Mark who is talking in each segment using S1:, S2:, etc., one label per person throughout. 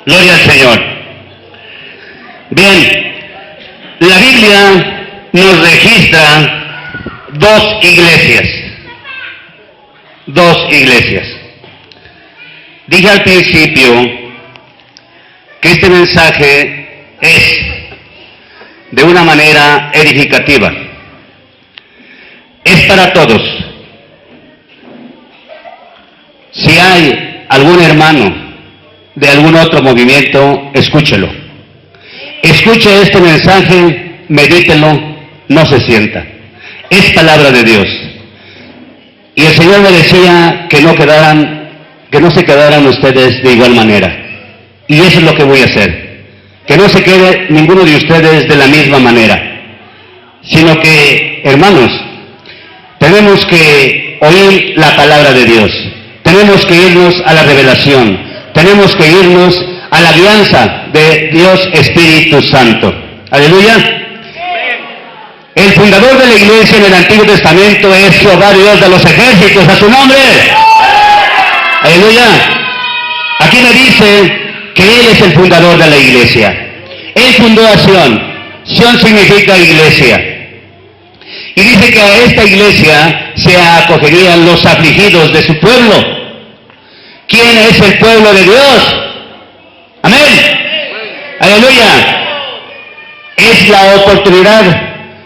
S1: Gloria al Señor. Bien, la Biblia nos registra dos iglesias. Dije al principio que este mensaje es de una manera edificativa. Es para todos. Si hay algún hermano de algún otro movimiento, escúchelo. Escuche este mensaje, medítelo, no se sienta. Es palabra de Dios. Y el Señor me decía que no se quedaran ustedes de igual manera. Y eso es lo que voy a hacer. Que no se quede ninguno de ustedes de la misma manera. Sino que, hermanos, tenemos que oír la palabra de Dios. Tenemos que irnos a la revelación. Tenemos que irnos a la alianza de Dios Espíritu Santo. Aleluya. El fundador de la iglesia en el Antiguo Testamento es Jehová Dios de los ejércitos. ¡A su nombre! Aleluya. Aquí me dice que Él es el fundador de la iglesia. Él fundó a Sión. Sión significa iglesia. Y dice que a esta iglesia se acogerían los afligidos de su pueblo. ¿Quién es el pueblo de Dios? Amén. Aleluya. Es la oportunidad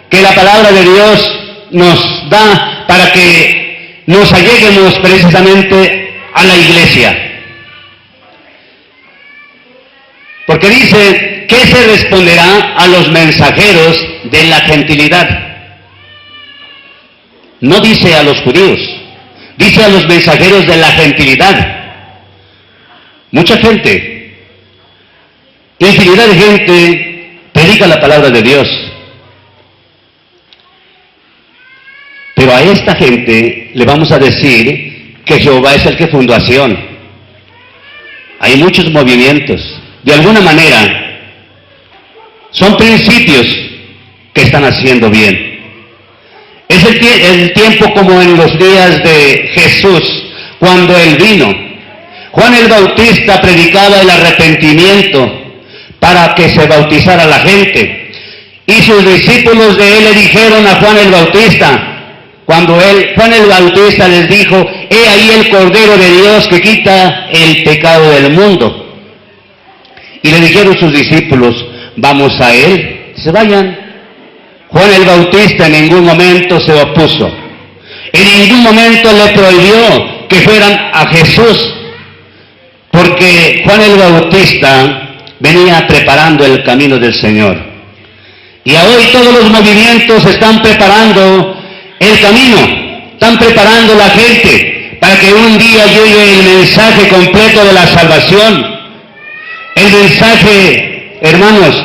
S1: que la palabra de Dios nos da para que nos alleguemos precisamente a la iglesia. Porque dice, ¿qué se responderá a los mensajeros de la gentilidad? No dice a los judíos, dice a los mensajeros de la gentilidad. Mucha gente, infinidad de gente predica la palabra de Dios. Pero a esta gente le vamos a decir que Jehová es el que fundó a Sión. Hay muchos movimientos. De alguna manera, son principios que están haciendo bien. Es el tiempo como en los días de Jesús, cuando Él vino. Juan el Bautista predicaba el arrepentimiento para que se bautizara la gente. Y sus discípulos de Él le dijeron a Juan el Bautista, cuando Juan el Bautista les dijo, he ahí el Cordero de Dios que quita el pecado del mundo. Y le dijeron sus discípulos, vamos a Él, se vayan. Juan el Bautista en ningún momento se opuso. En ningún momento le prohibió que fueran a Jesús. Porque Juan el Bautista venía preparando el camino del Señor. Y hoy todos los movimientos están preparando el camino, están preparando la gente para que un día llegue el mensaje completo de la salvación. El mensaje, hermanos,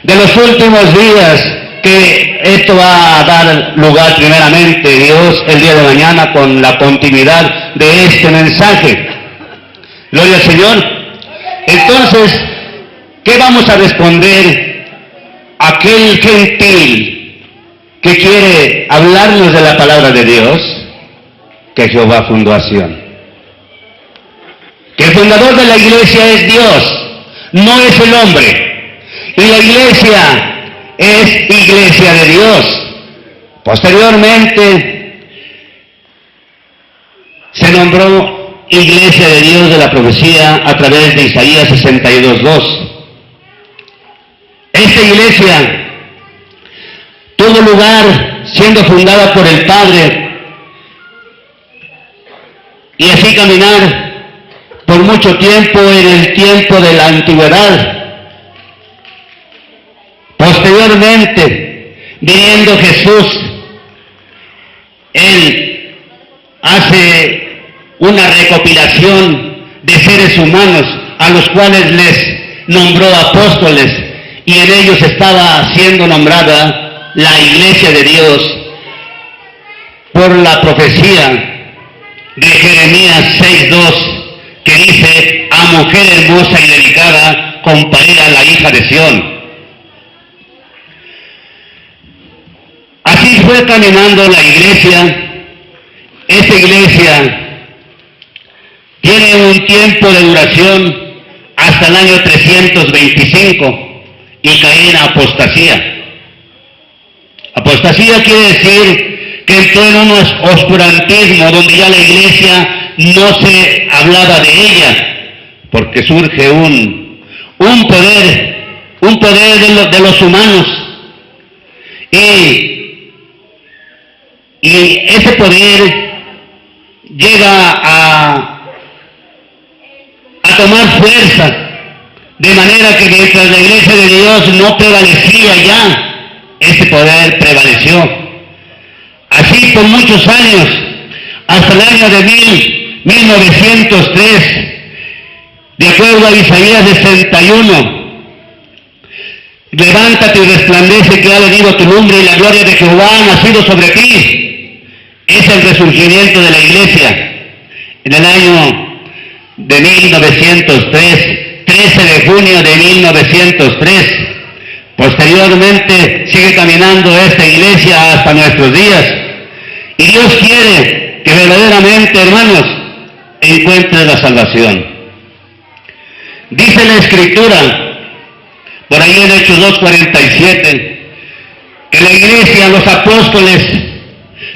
S1: de los últimos días, que esto va a dar lugar primeramente Dios el día de mañana con la continuidad de este mensaje. Gloria al Señor. Entonces, ¿qué vamos a responder a aquel gentil que quiere hablarnos de la palabra de Dios? Que Jehová fundó a Sión. Que el fundador de la iglesia es Dios, no es el hombre. Y la iglesia es iglesia de Dios. Posteriormente se nombró iglesia de Dios de la profecía a través de Isaías 62:2. Esta iglesia tuvo lugar siendo fundada por el Padre y así caminar por mucho tiempo en el tiempo de la antigüedad. Posteriormente, viniendo Jesús, Él hace una recopilación de seres humanos a los cuales les nombró apóstoles, y en ellos estaba siendo nombrada la iglesia de Dios por la profecía de Jeremías 6:2, que dice, a mujer hermosa y delicada comparida a la hija de Sión. Así fue caminando la iglesia. Esta iglesia tiene un tiempo de duración hasta el año 325 y caí en apostasía. Apostasía quiere decir que entró en un oscurantismo donde ya la iglesia no se hablaba de ella, porque surge un poder de los humanos, y ese poder llega a tomar fuerza, de manera que mientras la iglesia de Dios no prevalecía ya, ese poder prevaleció. Así por muchos años, hasta el año de 1903, de acuerdo a Isaías 61, levántate y resplandece, que ha venido tu lumbre y la gloria de Jehová ha nacido sobre ti. Es el resurgimiento de la iglesia. En el año de 1903, 13 de junio de 1903, posteriormente sigue caminando esta iglesia hasta nuestros días. Y Dios quiere que verdaderamente, hermanos, encuentre la salvación. Dice la Escritura, por ahí en Hechos 2:47, que la iglesia, los apóstoles,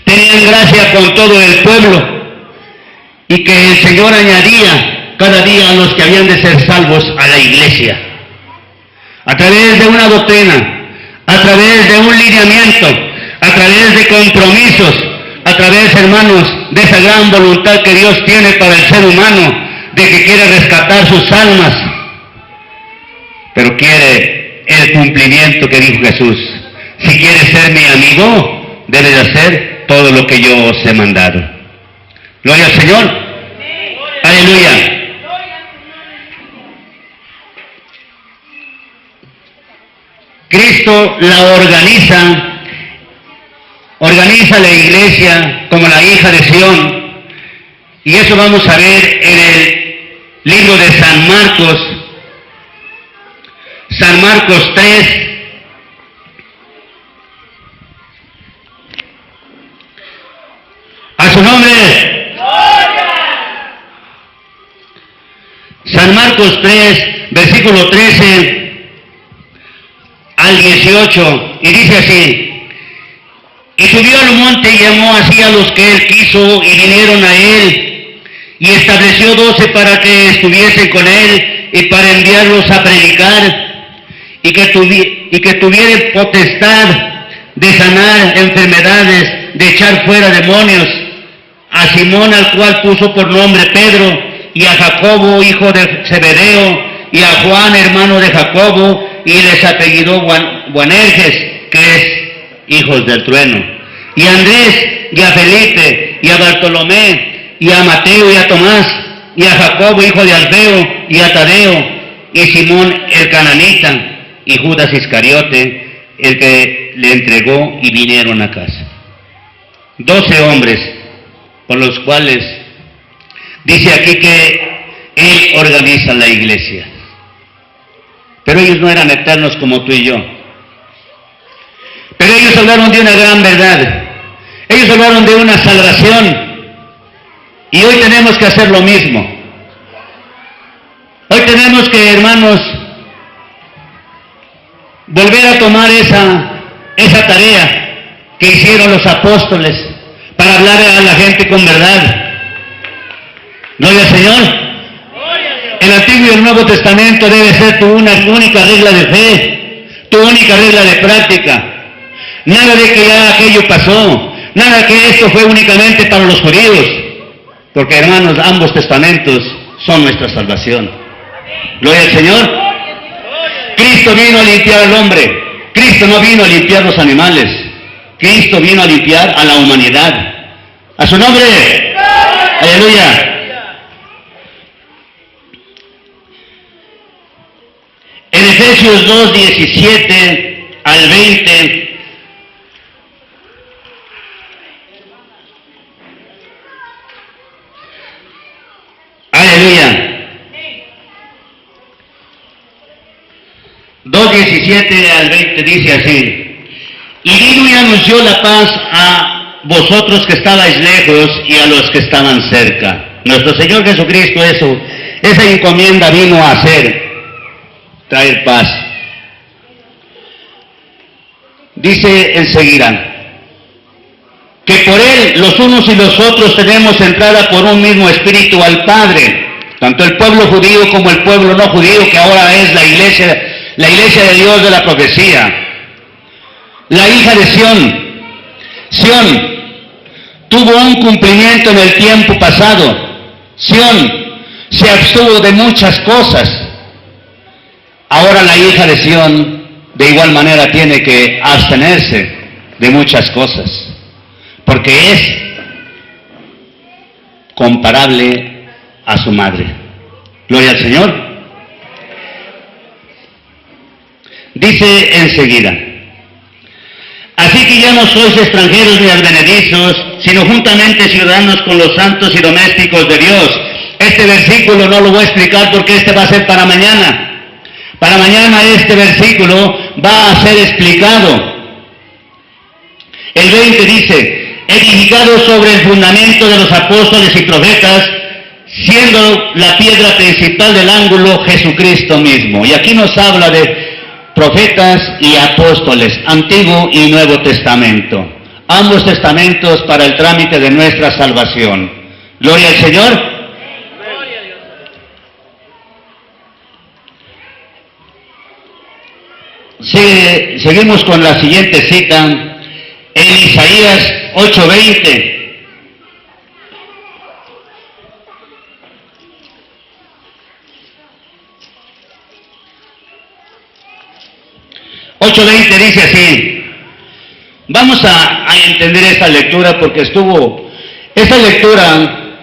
S1: tenían gracia con todo el pueblo y que el Señor añadía cada día a los que habían de ser salvos a la iglesia. A través de una doctrina, a través de un lineamiento, a través de compromisos, a través, hermanos, de esa gran voluntad que Dios tiene para el ser humano, de que quiere rescatar sus almas, pero quiere el cumplimiento que dijo Jesús: si quieres ser mi amigo, debes de hacer todo lo que yo os he mandado. Gloria al Señor. Aleluya. Cristo la organiza la iglesia como la hija de Sión, y eso vamos a ver en el libro de San Marcos 3, a su nombre. San Marcos 3, versículo 13 al 18, y dice así: y subió al monte y llamó así a los que él quiso, y vinieron a él, y estableció 12 para que estuviesen con él, y para enviarlos a predicar, y que tuvieren potestad de sanar enfermedades, de echar fuera demonios. A Simón, al cual puso por nombre Pedro, y a Jacobo, hijo de Zebedeo, y a Juan, hermano de Jacobo, y les apellidó Boanerges, que es hijos del trueno, y a Andrés, y a Felipe, y a Bartolomé, y a Mateo, y a Tomás, y a Jacobo, hijo de Alfeo, y a Tadeo, y Simón el cananita, y Judas Iscariote, el que le entregó, y vinieron a casa. 12 hombres, por los cuales dice aquí que él organiza la iglesia. Pero ellos no eran eternos como tú y yo. Pero ellos hablaron de una gran verdad. Ellos hablaron de una salvación. Y hoy tenemos que hacer lo mismo. Hoy tenemos que, hermanos, volver a tomar esa tarea que hicieron los apóstoles para hablar a la gente con verdad. Gloria al Señor. El Antiguo y el Nuevo Testamento debe ser tu única regla de fe, tu única regla de práctica. Nada de que ya aquello pasó, nada que esto fue únicamente para los judíos, porque, hermanos, ambos testamentos son nuestra salvación. Gloria al Señor. Cristo vino a limpiar al hombre. Cristo no vino a limpiar los animales. Cristo vino a limpiar a la humanidad. A su nombre. Aleluya. En Efesios 2, 17 al 20, aleluya, 2, 17 al 20 dice así: y vino y anunció la paz a vosotros que estabais lejos y a los que estaban cerca. Nuestro Señor Jesucristo esa encomienda vino a hacer. traer paz. Dice enseguida que por Él los unos y los otros tenemos entrada por un mismo espíritu al Padre, tanto el pueblo judío como el pueblo no judío, que ahora es la iglesia de Dios de la profecía. La hija de Sión. Sión tuvo un cumplimiento en el tiempo pasado. Sión se abstuvo de muchas cosas. Ahora la hija de Sión de igual manera tiene que abstenerse de muchas cosas, porque es comparable a su madre. Gloria al Señor. Dice enseguida: así que ya no sois extranjeros ni advenedizos, sino juntamente ciudadanos con los santos y domésticos de Dios. Este versículo no lo voy a explicar porque este va a ser para mañana. Para mañana este versículo va a ser explicado. El 20 dice: edificado sobre el fundamento de los apóstoles y profetas, siendo la piedra principal del ángulo Jesucristo mismo. Y aquí nos habla de profetas y apóstoles, Antiguo y Nuevo Testamento. Ambos testamentos para el trámite de nuestra salvación. Gloria al Señor. Seguimos con la siguiente cita, en Isaías 8:20. Dice así. Vamos a entender esta lectura porque esta lectura,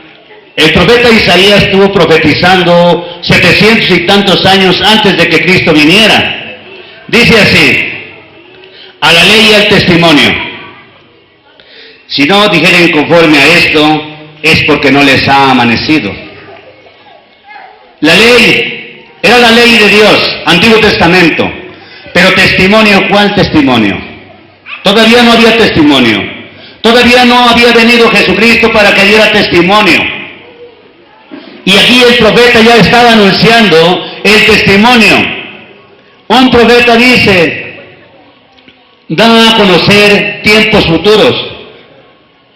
S1: el profeta Isaías estuvo profetizando 700 y tantos años antes de que Cristo viniera. Dice así: a la ley y al testimonio. Si no dijeren conforme a esto, es porque no les ha amanecido. La ley era la ley de Dios, Antiguo Testamento. Pero testimonio, ¿cuál testimonio? Todavía no había testimonio. Todavía no había venido Jesucristo para que diera testimonio. Y aquí el profeta ya estaba anunciando el testimonio. Un profeta dice, da a conocer tiempos futuros,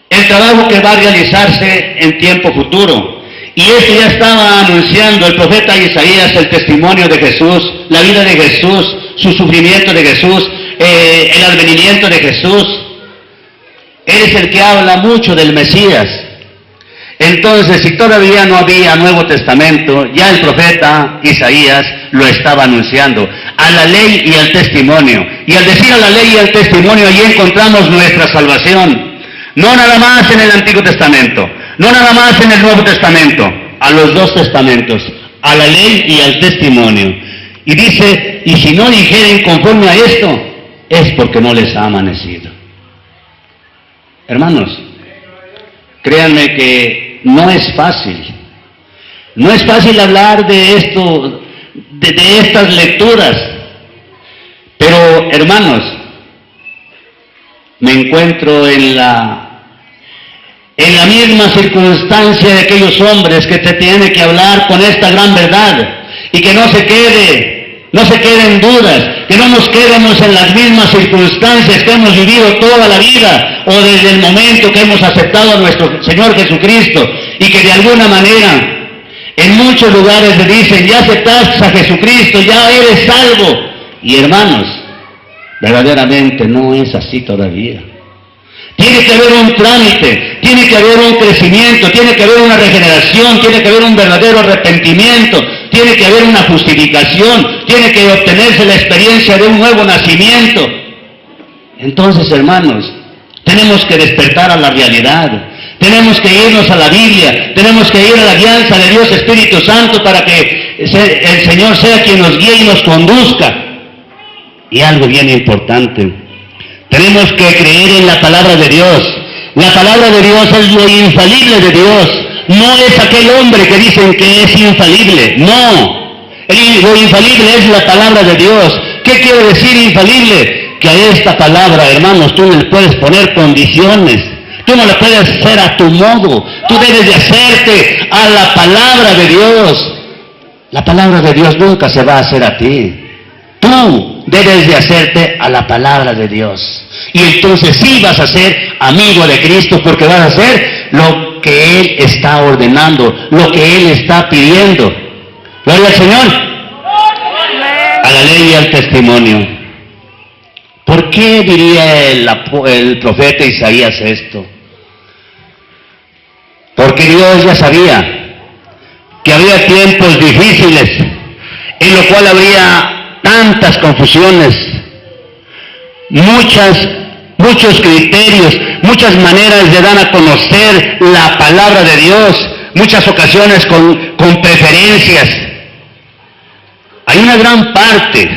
S1: el trabajo que va a realizarse en tiempo futuro. Y esto ya estaba anunciando el profeta Isaías, el testimonio de Jesús, la vida de Jesús, su sufrimiento de Jesús, el advenimiento de Jesús. Él es el que habla mucho del Mesías. Entonces, si todavía no había Nuevo Testamento, ya el profeta Isaías lo estaba anunciando, a la ley y al testimonio. Y al decir a la ley y al testimonio, allí encontramos nuestra salvación. No nada más en el Antiguo Testamento, no nada más en el Nuevo Testamento, a los dos testamentos, a la ley y al testimonio. Y dice, y si no dijeren conforme a esto, es porque no les ha amanecido. Hermanos, créanme que no es fácil. No es fácil hablar de esto, de estas lecturas. Pero, hermanos, me encuentro en la misma circunstancia de aquellos hombres que te tienen que hablar con esta gran verdad y que no se queden dudas, que no nos quedemos en las mismas circunstancias que hemos vivido toda la vida o desde el momento que hemos aceptado a nuestro Señor Jesucristo y que de alguna manera en muchos lugares le dicen, ya aceptaste a Jesucristo, ya eres salvo. Y hermanos, verdaderamente no es así todavía. Tiene que haber un trámite, tiene que haber un crecimiento, tiene que haber una regeneración, tiene que haber un verdadero arrepentimiento, tiene que haber una justificación, tiene que obtenerse la experiencia de un nuevo nacimiento. Entonces, hermanos, tenemos que despertar a la realidad, tenemos que irnos a la Biblia, tenemos que ir a la alianza de Dios Espíritu Santo para que el Señor sea quien nos guíe y nos conduzca. Y algo bien importante, tenemos que creer en la palabra de Dios. La palabra de Dios es lo infalible de Dios. No es aquel hombre que dicen que es infalible. No. Lo infalible es la palabra de Dios. ¿Qué quiere decir infalible? Que a esta palabra, hermanos, tú no le puedes poner condiciones. Tú no le puedes hacer a tu modo. Tú debes de hacerte a la palabra de Dios. La palabra de Dios nunca se va a hacer a ti. Tú debes de hacerte a la palabra de Dios. Y entonces sí vas a ser amigo de Cristo, porque vas a hacer lo que Él está ordenando, lo que Él está pidiendo. Gloria al Señor. A la ley y al testimonio. ¿Por qué diría el profeta Isaías esto? Porque Dios ya sabía que había tiempos difíciles, en lo cual habría tantas confusiones, muchos criterios, muchas maneras de dar a conocer la palabra de Dios, muchas ocasiones con preferencias. Hay una gran parte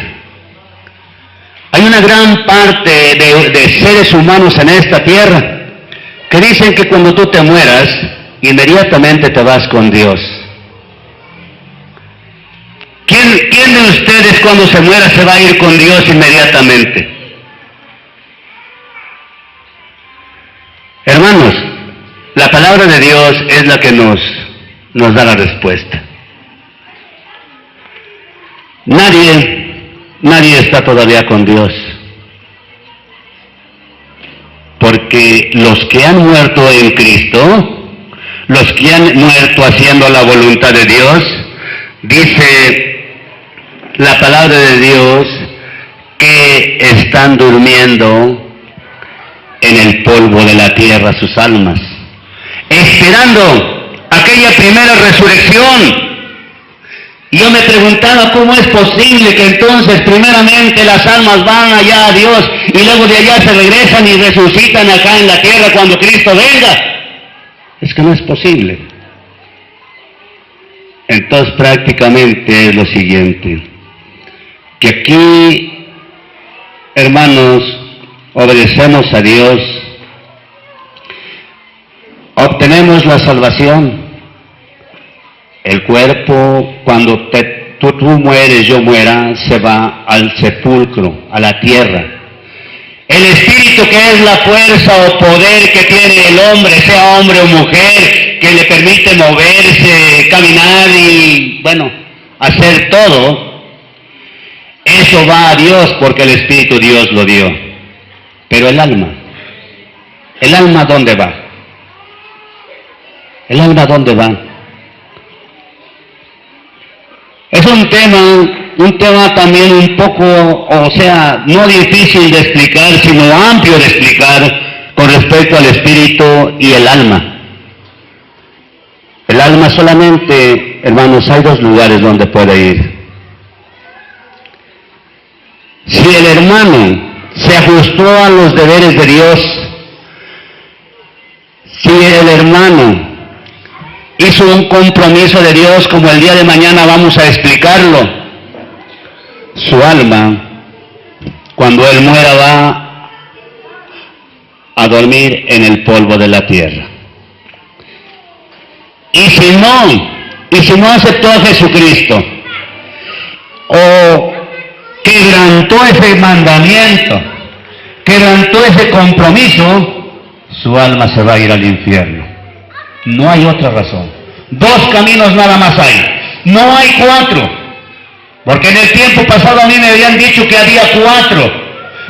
S1: de seres humanos en esta tierra que dicen que cuando tú te mueras, inmediatamente te vas con Dios. ¿Quién de ustedes cuando se muera se va a ir con Dios inmediatamente? Hermanos, la palabra de Dios es la que nos da la respuesta. Nadie está todavía con Dios. Porque los que han muerto en Cristo, los que han muerto haciendo la voluntad de Dios, dice la palabra de Dios que están durmiendo en el polvo de la tierra sus almas, esperando aquella primera resurrección. Y yo me preguntaba cómo es posible que entonces primeramente las almas van allá a Dios y luego de allá se regresan y resucitan acá en la tierra cuando Cristo venga. Es que no es posible. Entonces prácticamente es lo siguiente, que aquí, hermanos, obedecemos a Dios, obtenemos la salvación. El cuerpo, cuando tú mueres, yo muera, se va al sepulcro, a la tierra. El espíritu, que es la fuerza o poder que tiene el hombre, sea hombre o mujer, que le permite moverse, caminar y, bueno, hacer todo, eso va a Dios porque el Espíritu Dios lo dio. Pero el alma ¿dónde va? ¿El alma dónde va? Es un tema también un poco, o sea, no difícil de explicar, sino amplio de explicar con respecto al espíritu y el alma. El alma solamente, hermanos, hay dos lugares donde puede ir. Si el hermano se ajustó a los deberes de Dios, si el hermano hizo un compromiso de Dios, como el día de mañana vamos a explicarlo, su alma, cuando él muera, va a dormir en el polvo de la tierra. Y si no aceptó a Jesucristo, o quebrantó ese mandamiento, quebrantó ese compromiso, su alma se va a ir al infierno. No hay otra razón. Dos caminos nada más hay. No hay cuatro. Porque en el tiempo pasado a mí me habían dicho que había cuatro.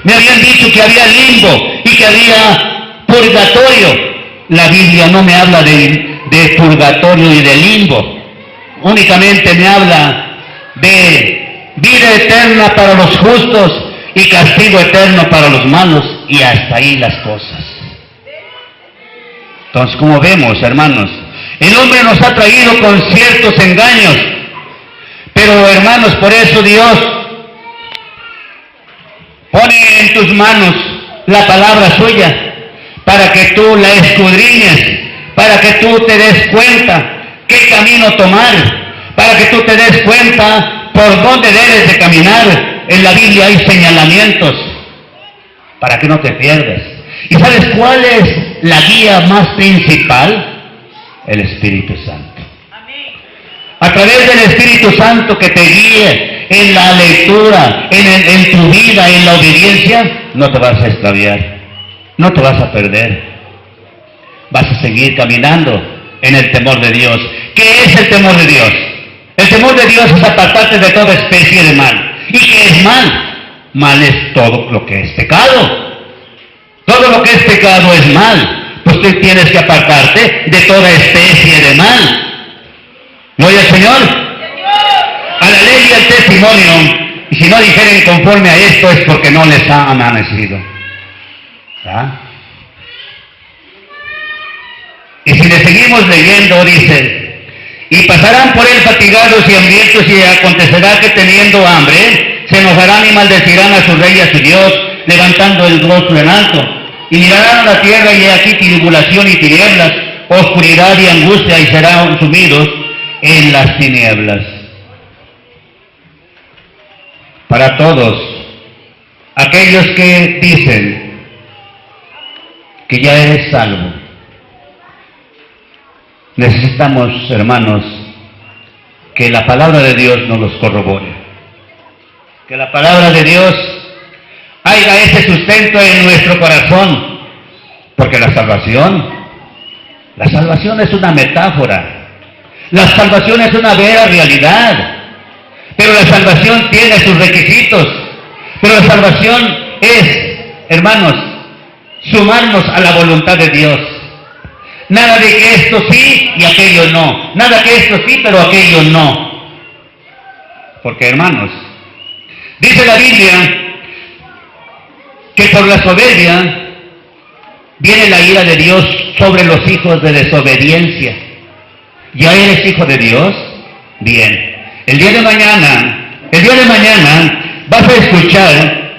S1: Me habían dicho que había limbo y que había purgatorio. La Biblia no me habla de purgatorio y de limbo. Únicamente me habla de vida eterna para los justos y castigo eterno para los malos. Y hasta ahí las cosas. Entonces, como vemos, hermanos, el hombre nos ha traído con ciertos engaños, pero, hermanos, por eso Dios pone en tus manos la palabra suya, para que tú la escudriñes, para que tú te des cuenta qué camino tomar, para que tú te des cuenta por dónde debes de caminar. En la Biblia hay señalamientos, para que no te pierdas. ¿Y sabes cuál es la guía más principal? El Espíritu Santo. A través del Espíritu Santo que te guíe en la lectura, en tu vida, en la obediencia, no te vas a extraviar, no te vas a perder. Vas a seguir caminando en el temor de Dios. ¿Qué es el temor de Dios? El temor de Dios es apartarte de toda especie de mal. ¿Y qué es mal? Mal es todo lo que es pecado. Todo lo que es pecado es mal. Pues tú tienes que apartarte de toda especie de mal. ¿Gloria al Señor? A la ley y al testimonio. Y si no dijeren conforme a esto es porque no les ha amanecido. ¿Ah? Y si le seguimos leyendo, dice, y pasarán por él fatigados y hambrientos, y acontecerá que teniendo hambre, se enojarán y maldecirán a su rey y a su Dios, levantando el rostro en alto. Y mirarán a la tierra, y he aquí tribulación y tinieblas, oscuridad y angustia, y serán sumidos en las tinieblas. Para todos aquellos que dicen que ya eres salvo, necesitamos, hermanos, que la palabra de Dios nos los corrobore. Que la palabra de Dios haya ese sustento en nuestro corazón. Porque la salvación es una metáfora. La salvación es una vera realidad. Pero la salvación tiene sus requisitos. Pero la salvación es, hermanos, sumarnos a la voluntad de Dios. Nada de que esto sí y aquello no. Nada que esto sí, pero aquello no. Porque, hermanos, dice la Biblia que por la soberbia viene la ira de Dios sobre los hijos de desobediencia. ¿Ya eres hijo de Dios? Bien. El día de mañana vas a escuchar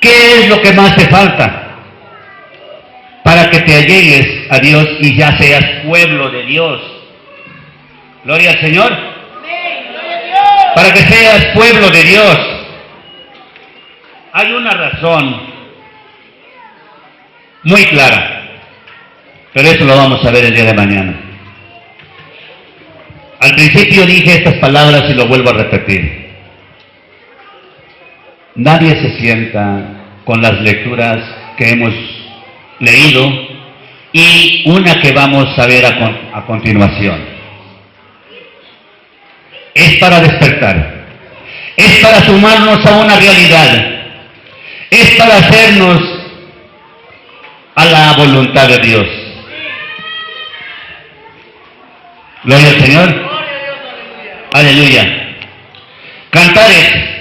S1: qué es lo que más te falta para que te allegues a Dios y ya seas pueblo de Dios. Gloria al Señor. Para que seas pueblo de Dios. Hay una razón muy clara, pero eso lo vamos a ver el día de mañana. Al principio dije estas palabras y lo vuelvo a repetir. Nadie se sienta con las lecturas que hemos leído y una que vamos a ver a continuación. Es para despertar, es para sumarnos a una realidad, es para hacernos a la voluntad de Dios. Gloria al Señor. Aleluya. Cantares